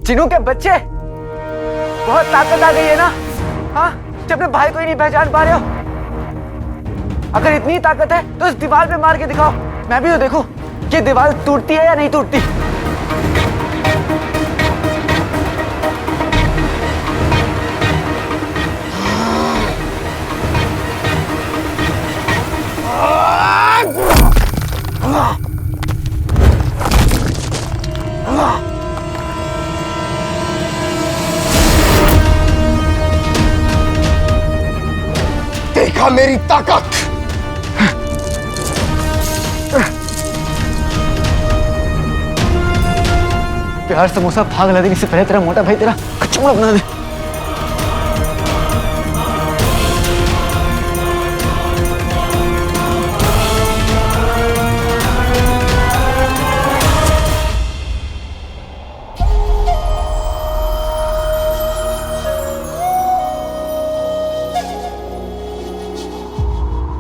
चिनू के बच्चे, बहुत ताकत आ गई है ना? हाँ, जब अपने भाई को ही नहीं पहचान पा रहे हो। अगर इतनी ताकत है तो इस दीवार पे मार के दिखाओ, मैं भी तो देखूं कि दीवार टूटती है या नहीं टूटती। देखा मेरी ताकत? प्यार समोसा भाग ला देने से पहले तेरा मोटा भाई तेरा कचौड़ा बना दे।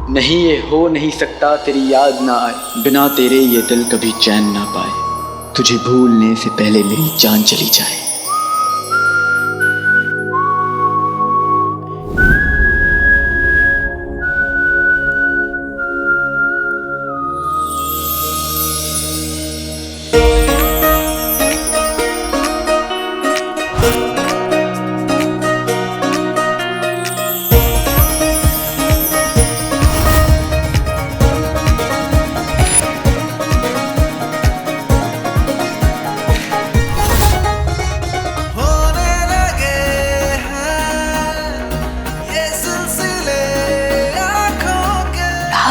नहीं ये हो नहीं सकता तेरी याद ना आए, बिना तेरे ये दिल कभी चैन ना पाए, तुझे भूलने से पहले मेरी जान चली जाए।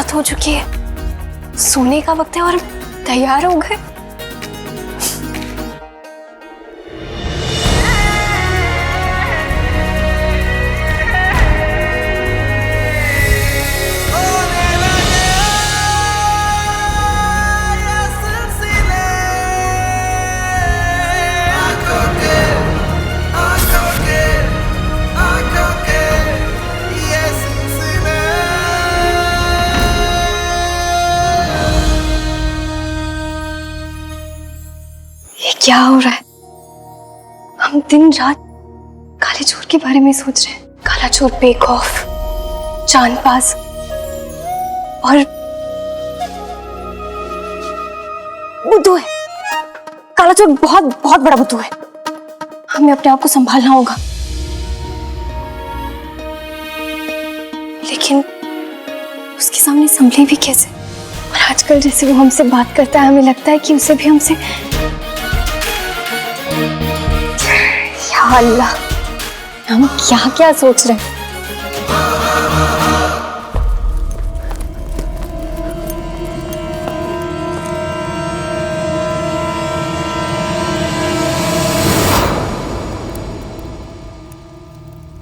हो चुकी है, सोने का वक्त है और तैयार हो गए। क्या हो रहा है? हम दिन रात काले चोर के बारे में सोच रहे हैं। काला चोर बेखौफ, चांदबाज और बुद्धू है। काला चोर बहुत बहुत बड़ा बुद्धू है। हमें अपने आप को संभालना होगा। लेकिन उसके सामने संभले भी कैसे? और आजकल जैसे वो हमसे बात करता है, हमें लगता है कि उसे भी हमसे। या अल्लाह, हम क्या क्या सोच रहे हैं।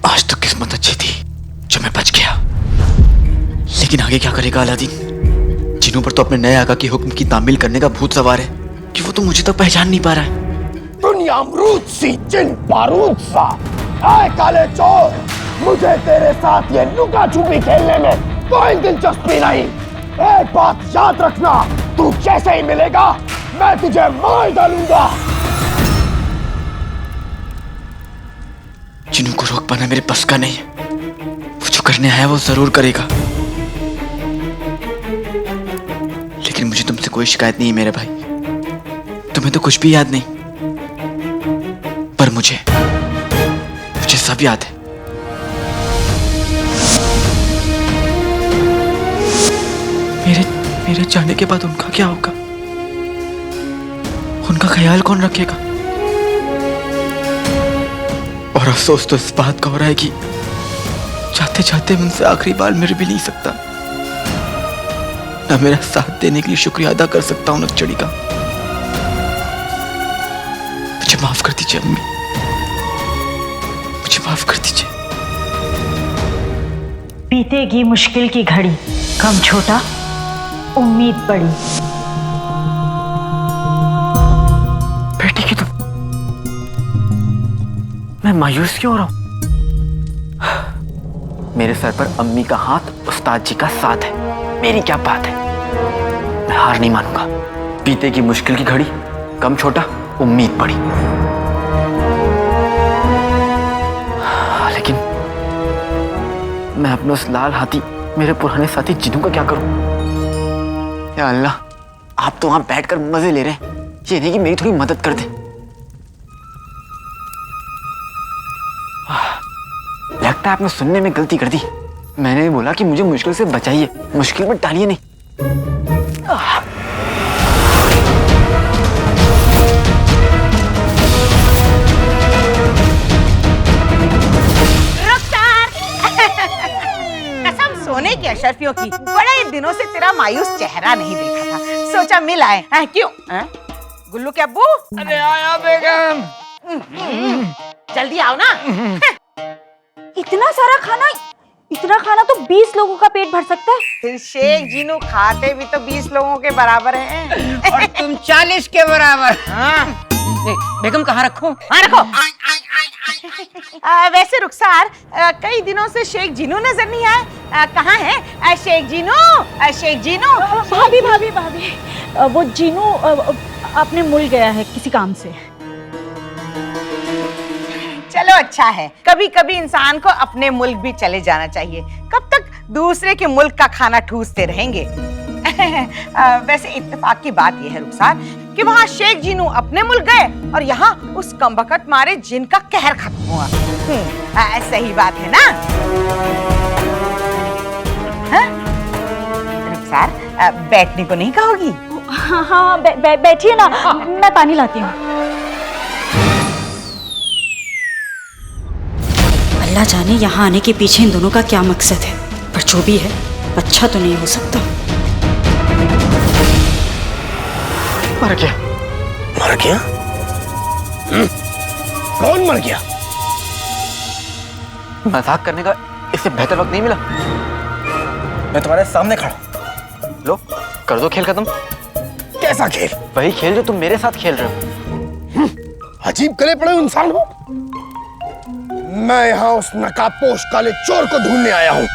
आज तो किस्मत अच्छी थी जो मैं बच गया, लेकिन आगे क्या करेगा अलादीन? जिनों पर तो अपने नए आका की हुक्म की तामील करने का भूत सवार है कि वो तो मुझे तक पहचान नहीं पा रहा है। दुनिया अमरूद सी, जिन बारूद सा। आए काले चोर, मुझे तेरे साथ ये लुका छुपी खेलने में कोई दिलचस्पी नहीं। एक बात याद रखना, तू जैसे ही मिलेगा मैं तुझे मार डालूंगा। जिनों को रोक पाना मेरे बस का नहीं है। वो जो करने आया वो जरूर करेगा। लेकिन मुझे तुमसे कोई शिकायत नहीं है मेरे भाई। तुम्हें तो कुछ भी याद नहीं, पर मुझे सब याद है। मेरे जाने के बाद उनका क्या होगा? उनका ख्याल कौन रखेगा? और अफसोस तो इस बात का हो रहा है कि जाते जाते उनसे आखिरी बार मिल भी नहीं सकता, न मेरा साथ देने के लिए शुक्रिया अदा कर सकता हूं नक्चड़ी का। मुझे माफ कर दीजिए अम्मी, मुझे माफ कर दीजिए। बीतेगी मुश्किल की घड़ी, गम छोटा उम्मीद बड़ी। बेटी की तो मैं मायूस क्यों हो रहा हूं? मेरे सर पर अम्मी का हाथ, उस्ताद जी का साथ है। मेरी क्या बात है? मैं हार नहीं मानूंगा। बीतेगी मुश्किल की घड़ी, गम छोटा उम्मीद बड़ी। लेकिन मैं अपने उस लाल हाथी मेरे पुराने साथी जिनू का क्या करूं? या अल्लाह, आप तो वहां बैठकर मजे ले रहे हैं, ये नहीं कि मेरी थोड़ी मदद कर दे। लगता है आपने सुनने में गलती कर दी। मैंने बोला कि मुझे मुश्किल से बचाइए, मुश्किल में डालिए नहीं। सोने की अशर्फियों की, बड़े दिनों से तेरा मायूस चेहरा नहीं देखा था, सोचा मिल आए। क्यों गुल्लू के अब्बू? अरे आया बेगम। जल्दी आओ ना। इतना खाना तो 20 लोगों का पेट भर सकता है। फिर शेख जीनू खाते भी तो 20 लोगों के बराबर हैं। और तुम 40 के बराबर। बेगम कहाँ रखो? हाँ रखो। वैसे रुखसार, कई दिनों से शेख जीनू नजर नहीं आए, कहाँ है शेख जीनू? शेख जीनू। भाभी वो जीनू अपने मुल्क गया है किसी काम से। चलो अच्छा है, कभी कभी इंसान को अपने मुल्क भी चले जाना चाहिए। कब तक दूसरे के मुल्क का खाना ठूसते रहेंगे? वैसे इत्तेफाक की बात यह है रुखसार कि वहाँ शेख जीनू अपने मुल्क गए और यहाँ उस कमबख्त मारे जिन का कहर खत्म हुआ। सही बात है ना? रुखसार, बैठने को नहीं कहोगी? हाँ बैठिए ना, मैं पानी लाती हूँ। अल्लाह जाने यहाँ आने के पीछे इन दोनों का क्या मकसद है, पर जो भी है अच्छा तो नहीं हो सकता। मर गया। मर गया? कौन मर गया? मजाक करने का इससे बेहतर वक्त नहीं मिला। मैं तुम्हारे सामने खड़ा, लो कर दो खेल खत्म। कैसा खेल? वही खेल जो तुम मेरे साथ खेल रहे हो। अजीब गले पड़े इंसान हो। मैं यहाँ उस नकाबपोश काले चोर को ढूंढने आया हूँ।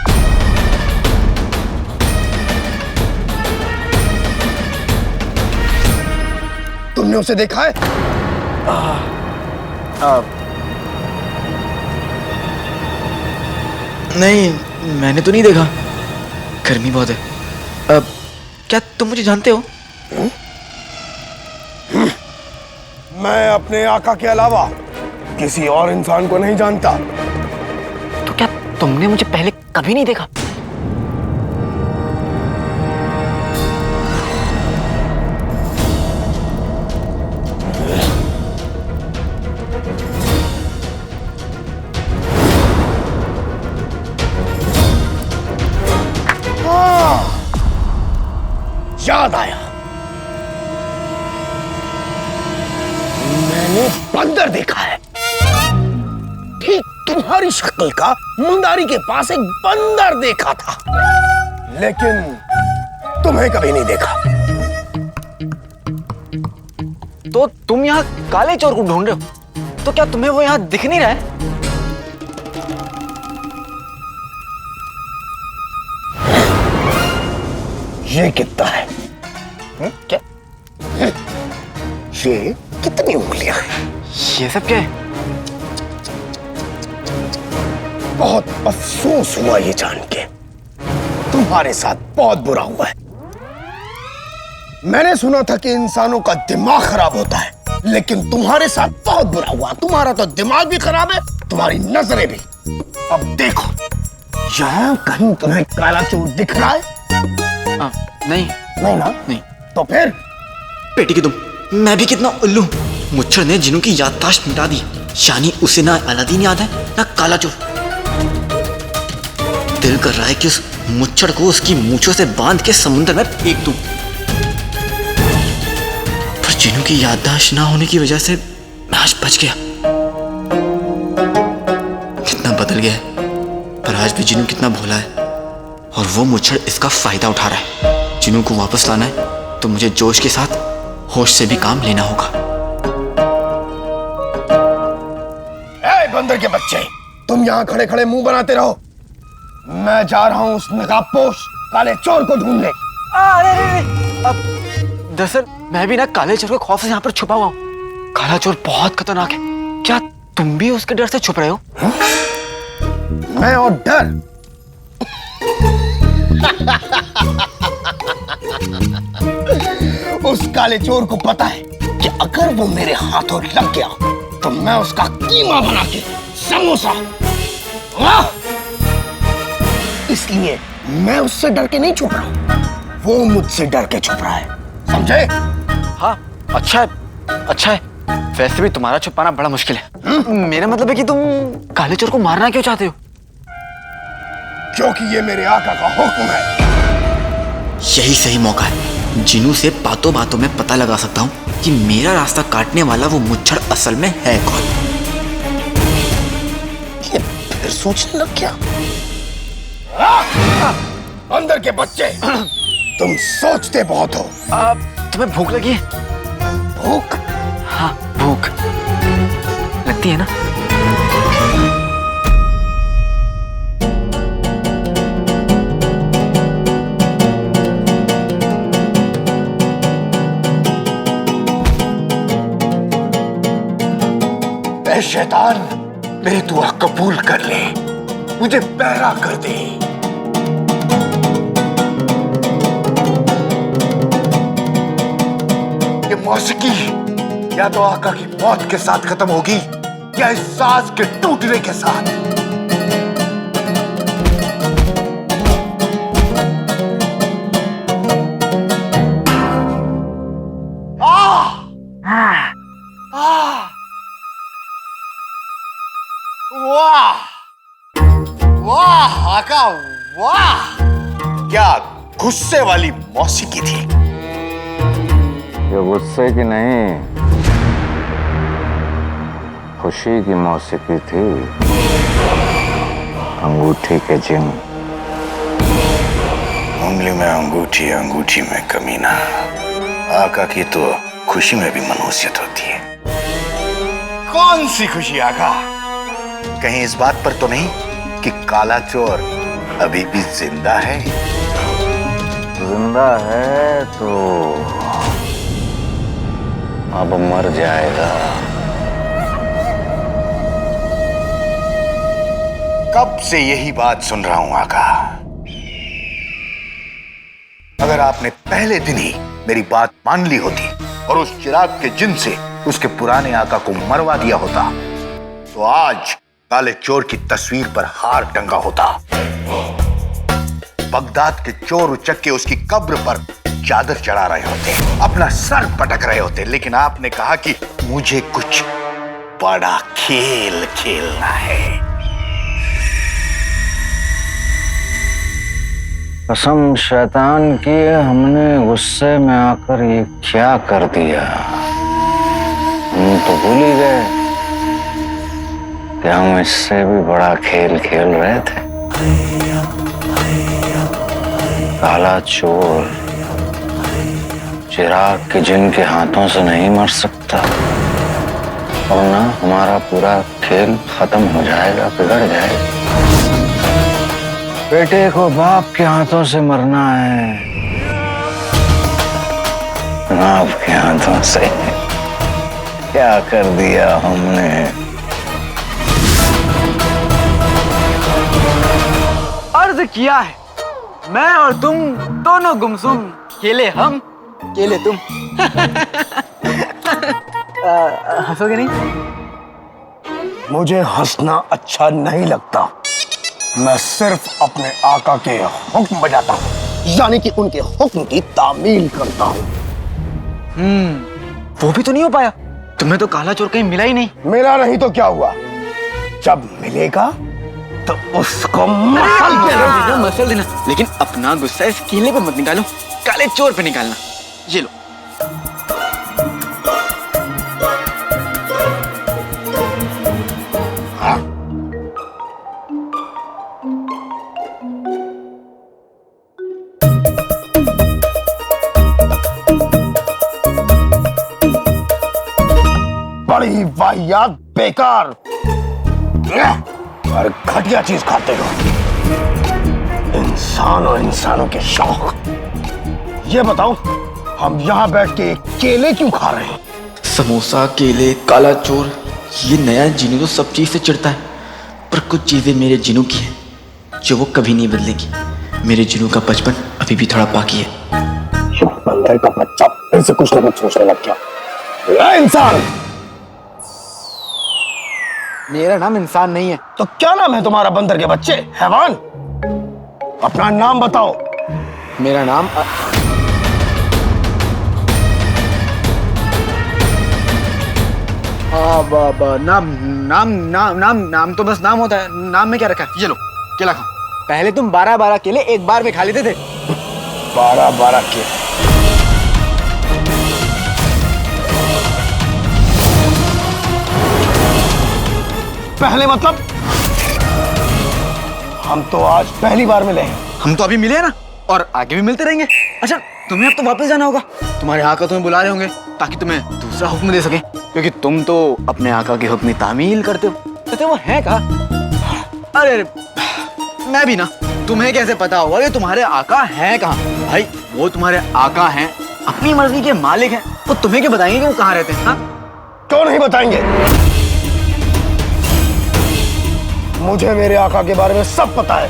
तुमने उसे देखा है? नहीं, मैंने तो नहीं देखा। गर्मी बहुत है। क्या तुम मुझे जानते हो? मैं अपने आका के अलावा किसी और इंसान को नहीं जानता। तो क्या तुमने मुझे पहले कभी नहीं देखा? याद आया, मैंने बंदर देखा है। ठीक तुम्हारी शक्ल का मुंडारी के पास एक बंदर देखा था, लेकिन तुम्हें कभी नहीं देखा। तो तुम यहाँ काले चोर को ढूंढ रहे हो, तो क्या तुम्हें वो यहाँ दिख नहीं रहा है? ये कितना है? क्या? ये कितनी उंगलियां हैं? ये सब क्या है? बहुत अफसोस हुआ ये जान के, तुम्हारे साथ बहुत बुरा हुआ है। मैंने सुना था कि इंसानों का दिमाग खराब होता है, लेकिन तुम्हारे साथ बहुत बुरा हुआ। तुम्हारा तो दिमाग भी खराब है, तुम्हारी नजरें भी। अब देखो, यहाँ कहीं तुम्हें काला चोर दिख रहा है? नहीं नहीं ना? नहीं। तो फिर पेटी की तुम, मैं भी कितना उल्लू। मुच्छर ने जिनों की याददाश्त मिटा दी, यानी उसे ना अलादीन याद है ना काला चोर। दिल कर रहा है कि उस मुच्छर को उसकी मूंछों से बांध के समुद्र में फेंक दूं, पर जिनों की याददाश्त ना होने की वजह से मैं आज बच गया। कितना बदल गया है, पर आज भी जिनू कितना भोला है, और वो मुच्छर इसका फायदा उठा रहा है। जिनू को वापस लाना है तो मुझे जोश के साथ होश से भी काम लेना होगा। ए बंदर के बच्चे, तुम यहाँ खड़े खड़े मुंह बनाते रहो। मैं जा रहा हूँ उस नकाबपोश काले चोर को ढूंढने। दरअसल मैं भी ना काले चोर के खौफ से यहाँ पर छुपा हुआ हूँ। काला चोर बहुत खतरनाक है, क्या तुम भी उसके डर से छुप रहे हो? मैं और डर? उस काले चोर को पता है कि अगर वो मेरे हाथों लग गया तो मैं उसका कीमा बना के समोसा, इसलिए मैं उससे डर के नहीं छुप रहा हूं, वो मुझसे डर के छुप रहा है, समझे? हाँ, अच्छा है। वैसे भी तुम्हारा छुपाना बड़ा मुश्किल है। मेरा मतलब है कि तुम काले चोर को मारना क्यों चाहते हो? क्योंकि ये मेरे आका का हुक्म है। यही सही मौका है। जिनू से बातों बातों में पता लगा सकता हूँ कि मेरा रास्ता काटने वाला वो मुच्छड़ असल में है कौन। ये फिर सोचने लग गया। अंदर के बच्चे, तुम सोचते बहुत हो। तुम्हें भूख लगी है? भूख? हाँ, भूख लगती है ना? ऐ शैतान, मेरी दुआ कबूल कर ले, मुझे बहरा कर दे। ये मौसीकी या तो आका की मौत के साथ खत्म होगी या इस सांस के टूटने के साथ। वाह वाह आका, वाह क्या गुस्से वाली मौसीकी थी। ये गुस्से की नहीं, खुशी की मौसीकी थी। अंगूठी के जिन, उंगली में अंगूठी, अंगूठी में कमीना। आका की तो खुशी में भी मनहूसियत होती है। कौन सी खुशी आका? कहीं इस बात पर तो नहीं कि काला चोर अभी भी जिंदा है? जिंदा है तो अब मर जाएगा। कब से यही बात सुन रहा हूं आका। अगर आपने पहले दिन ही मेरी बात मान ली होती और उस चिराग के जिन से उसके पुराने आका को मरवा दिया होता तो आज काले चोर की तस्वीर पर हार टंगा होता। बगदाद के चोर उचक के उसकी कब्र पर चादर चढ़ा रहे होते, अपना सर पटक रहे होते, लेकिन आपने कहा कि मुझे कुछ बड़ा खेल खेलना है। कसम शैतान की, हमने गुस्से में आकर ये क्या कर दिया। हम तो भूल ही गए कि हम इससे भी बड़ा खेल खेल रहे थे। काला चोर चिराग के जिन के हाथों से नहीं मर सकता, और ना हमारा पूरा खेल खत्म हो जाएगा, बिगड़ जाएगा। बेटे को बाप के हाथों से मरना है, बाप के हाथों से। क्या कर दिया हमने। अर्ज किया है, मैं और तुम दोनों गुमसुम, खेले हम खेले तुम। हंसोगे नहीं? मुझे हंसना अच्छा नहीं लगता। मैं सिर्फ अपने आका के हुक्म बजाता हूँ, यानी कि उनके हुक्म की तामील करता हूँ। वो भी तो नहीं हो पाया। तुम्हें तो काला चोर कहीं मिला ही नहीं। मिला नहीं तो क्या हुआ, जब मिलेगा तो उसको मसल देना, लेकिन अपना गुस्सा इस कीले पे मत निकालो, काले चोर पे निकालना। ये लो। बड़ी वाहियात, बेकार और घटिया चीज खाते हो। इंसान और इंसानों के शौक। ये बताओ, हम यहाँ बैठ के केले क्यों खा रहे हैं? समोसा, केले, काला चोर, ये नया जीनू तो सब चीज से चिढ़ता है, पर कुछ चीजें मेरे जीनू की हैं जो वो कभी नहीं बदलेगी। मेरे जीनू का बचपन अभी भी थोड़ा बाकी है। ये बंदर का बच्चा फिर से कुछ ना कुछ सोचने लग गया। इंसान, मेरा नाम इंसान नहीं है। तो क्या नाम है तुम्हारा बंदर के बच्चे? हैवान, अपना नाम बताओ। मेरा नाम नाम नाम नाम नाम नाम तो बस नाम होता है। नाम में क्या रखा है? ये लो केला खाओ। पहले तुम 12-12 केले एक बार में खा लेते थे। 12-12 के पहले मतलब हम तो आज पहली बार मिले हैं। हम तो अभी मिले हैं ना, और आगे भी मिलते रहेंगे। अच्छा, तुम्हें अब तो वापस जाना होगा। तुम्हारे आका तुम्हें बुला रहे होंगे ताकि तुम्हें दूसरा हुक्म दे सके, क्योंकि तुम तो अपने आका के हुक्म की तामील करते हो। कहते वो है का? अरे मैं भी ना, तुम्हें कैसे पता होगा कि तुम्हारे आका हैं कहाँ? भाई वो तुम्हारे आका हैं, अपनी मर्जी के मालिक हैं। वो तुम्हें क्या बताएंगे कि वो कहाँ रहते हैं? हाँ, क्यों नहीं बताएंगे? मुझे मेरे आका के बारे में सब पता है।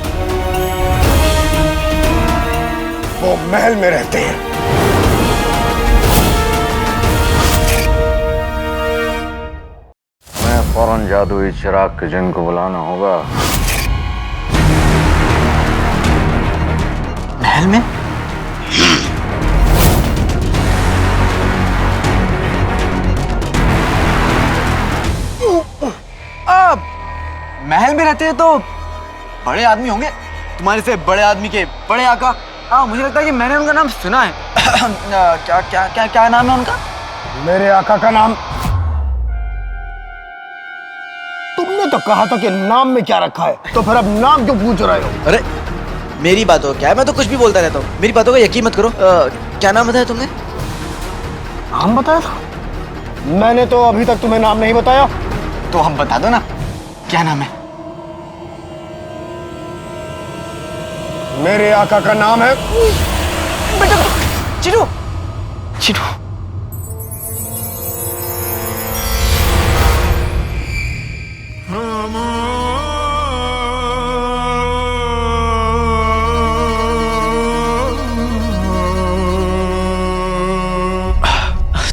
वो महल में रहते हैं। मैं फौरन जादुई चिराग के जिन को बुलाना होगा। महल में? अब महल में रहते हैं तो बड़े आदमी होंगे, तुम्हारे से बड़े आदमी के बड़े आका। मुझे लगता है कि मैंने उनका नाम सुना है। क्या क्या क्या क्या नाम है उनका? मेरे आका का नाम? तुमने तो कहा था कि नाम में क्या रखा है, तो फिर अब नाम क्यों पूछ रहे हो? अरे मेरी बातों क्या है, मैं तो कुछ भी बोलता रहता हूँ। मेरी बातों का यकीन मत करो। क्या नाम बताया तुमने? नाम बताया था? मैंने तो अभी तक तुम्हें नाम नहीं बताया। तो हम बता दो ना, क्या नाम है? मेरे आका का नाम है बेटा चिरू। चिरू,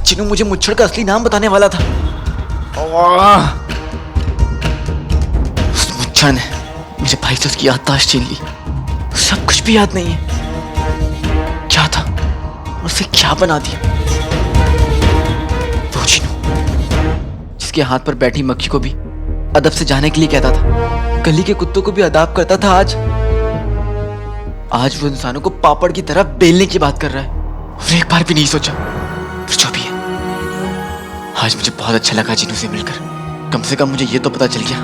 चिनू मुझे मुच्छड़ का असली नाम बताने वाला था। उस मुच्छड़ ने मेरे भाई से उसकी याददाश्त छीन ली। सब कुछ भी याद नहीं है। क्या था, उसे क्या बना दिया? वो चिनू जिसके हाथ पर बैठी मक्खी को भी अदब से जाने के लिए कहता था, गली के कुत्तों को भी अदाब करता था, आज वो इंसानों को पापड़ की तरह बेलने की बात कर रहा है। उसने एक बार भी नहीं सोचा। फिर जो भी है, आज मुझे बहुत अच्छा लगा चिनू से मिलकर। कम से कम मुझे ये तो पता चल गया,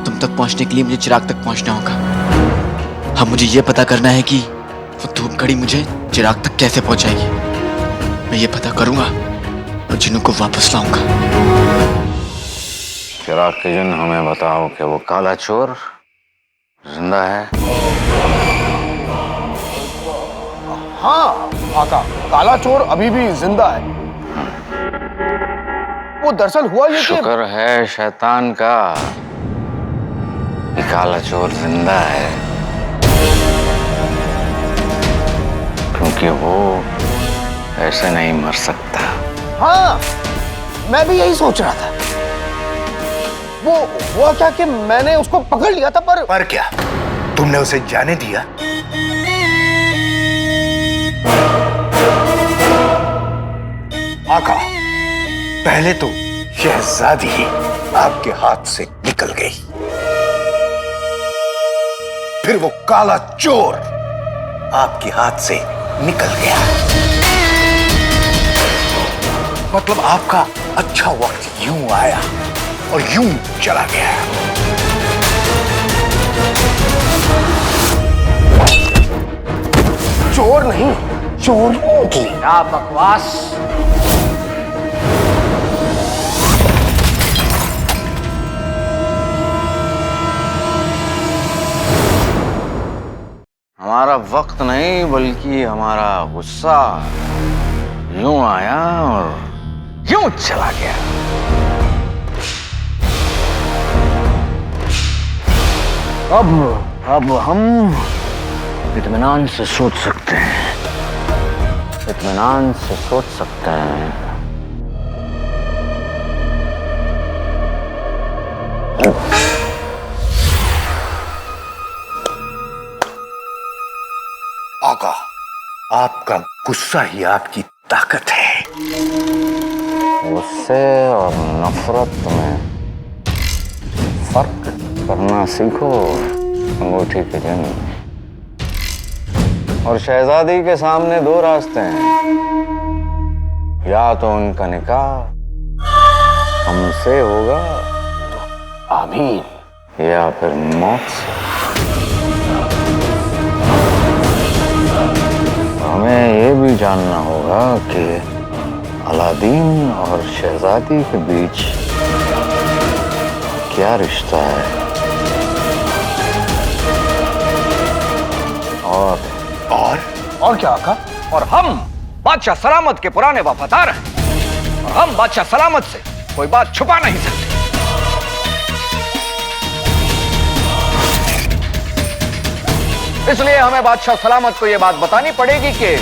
तुम तक पहुंचने के लिए मुझे चिराग तक पहुंचना होगा। अब मुझे ये पता करना है कि वो धूप घड़ी मुझे चिराग तक कैसे पहुंचाएगी। मैं ये पता करूंगा और चिनू को वापस लाऊंगा। चिराग के जिन, हमें बताओ कि वो काला चोर जिंदा है? हाँ आका, काला चोर अभी भी जिंदा है। वो दरअसल हुआ ये कि शुक्र है शैतान का कि काला चोर जिंदा है, क्योंकि वो ऐसे नहीं मर सकता। हाँ, मैं भी यही सोच रहा था। वो हुआ क्या कि मैंने उसको पकड़ लिया था, पर क्या तुमने उसे जाने दिया? आका, पहले तो शहजादी ही आपके हाथ से निकल गई, फिर वो काला चोर आपके हाथ से निकल गया। मतलब आपका अच्छा वक्त यूं आया और यूं चला गया। चोर नहीं, चोरियों की। क्या बकवास। हमारा वक्त नहीं बल्कि हमारा गुस्सा यूं आया और यूं चला गया। अब हम इत्मीनान से सोच सकते हैं, इत्मीनान से सोच सकते हैं। आका, आपका गुस्सा ही आपकी ताकत है। गुस्से और नफरत में फर्क करना सीखो अंगूठी के जंग। और शहजादी के सामने दो रास्ते हैं, या तो उनका निकाह हमसे होगा, आमीन, या फिर मौत से। हमें ये भी जानना होगा कि अलादीन और शहजादी के बीच क्या रिश्ता है। और क्या आका? और हम बादशाह सलामत के पुराने वफादार हैं, और हम बादशाह सलामत से कोई बात छुपा नहीं सकते। इसलिए हमें बादशाह सलामत को यह बात बतानी पड़ेगी कि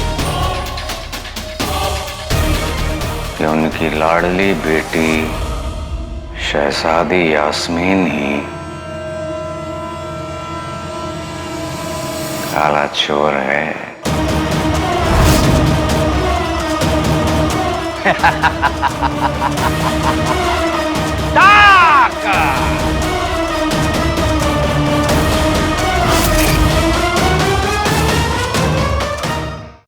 उनकी लाडली बेटी शहजादी यास्मीन ही काला चोर है। टाका!